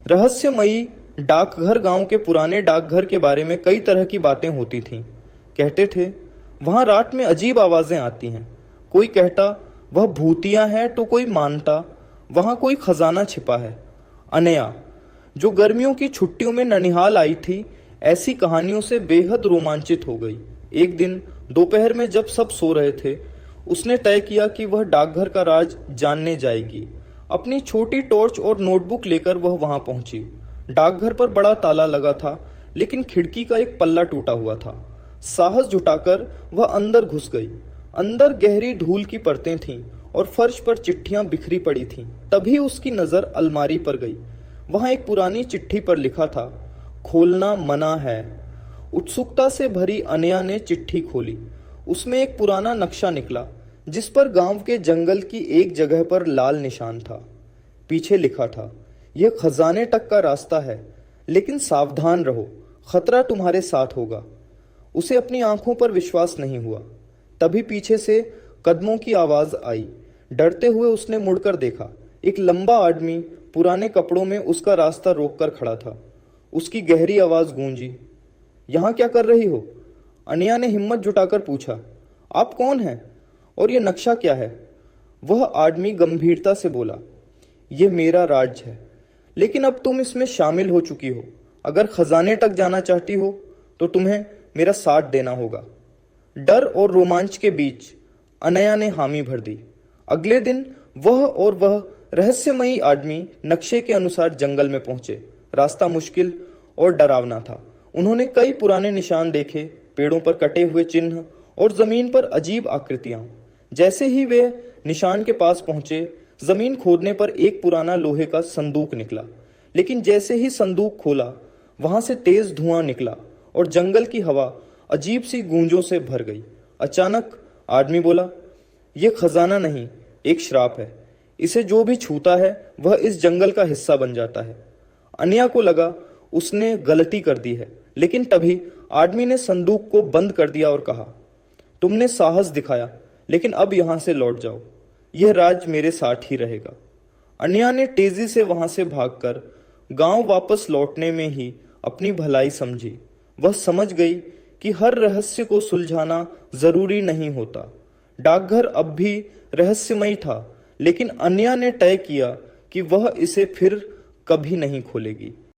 रहस्यमयी डाकघर गांव के पुराने डाकघर के बारे में कई तरह की बातें होती थीं। कहते थे वहां रात में अजीब आवाजें आती हैं। कोई कहता वह भूतिया है तो कोई मानता वहां कोई खजाना छिपा है। अनया जो गर्मियों की छुट्टियों में ननिहाल आई थी, ऐसी कहानियों से बेहद रोमांचित हो गई। एक दिन दोपहर में जब सब सो रहे थे, उसने तय किया कि वह डाकघर का राज जानने जाएगी। अपनी छोटी टॉर्च और नोटबुक लेकर वह वहां पहुंची। डाकघर पर बड़ा ताला लगा था, लेकिन खिड़की का एक पल्ला टूटा हुआ था। साहस जुटाकर वह अंदर घुस गई। अंदर गहरी धूल की परतें थीं और फर्श पर चिट्ठियां बिखरी पड़ी थीं। तभी उसकी नजर अलमारी पर गई। वहां एक पुरानी चिट्ठी पर लिखा था, खोलना मना है। उत्सुकता से भरी अनया ने चिट्ठी खोली। उसमें एक पुराना नक्शा निकला, जिस पर गांव के जंगल की एक जगह पर लाल निशान था। पीछे लिखा था, यह खजाने तक का रास्ता है, लेकिन सावधान रहो, खतरा तुम्हारे साथ होगा। उसे अपनी आंखों पर विश्वास नहीं हुआ। तभी पीछे से कदमों की आवाज आई। डरते हुए उसने मुड़कर देखा। एक लंबा आदमी पुराने कपड़ों में उसका रास्ता रोककर खड़ा था। उसकी गहरी आवाज गूंजी, यहां क्या कर रही हो? अनया ने हिम्मत जुटाकर पूछा, आप कौन हैं और ये नक्शा क्या है? वह आदमी गंभीरता से बोला, यह मेरा राज है, लेकिन अब तुम इसमें शामिल हो चुकी हो। अगर खजाने तक जाना चाहती हो तो तुम्हें मेरा साथ देना होगा। डर और रोमांच के बीच अनया ने हामी भर दी। अगले दिन वह रहस्यमयी आदमी नक्शे के अनुसार जंगल में पहुंचे। रास्ता मुश्किल और डरावना था। उन्होंने कई पुराने निशान देखे, पेड़ों पर कटे हुए चिन्ह और जमीन पर अजीब आकृतियां। जैसे ही वे निशान के पास पहुंचे, जमीन खोदने पर एक पुराना लोहे का संदूक निकला। लेकिन जैसे ही संदूक खोला, वहां से तेज धुआं निकला और जंगल की हवा अजीब सी गूंजों से भर गई। अचानक आदमी बोला, यह खजाना नहीं, एक श्राप है। इसे जो भी छूता है वह इस जंगल का हिस्सा बन जाता है। अनया को लगा उसने गलती कर दी है, लेकिन तभी आदमी ने संदूक को बंद कर दिया और कहा, तुमने साहस दिखाया, लेकिन अब यहां से लौट जाओ। यह राज मेरे साथ ही रहेगा। अनया ने तेजी से वहां से भागकर गांव वापस लौटने में ही अपनी भलाई समझी। वह समझ गई कि हर रहस्य को सुलझाना जरूरी नहीं होता। डाकघर अब भी रहस्यमय था, लेकिन अनया ने तय किया कि वह इसे फिर कभी नहीं खोलेगी।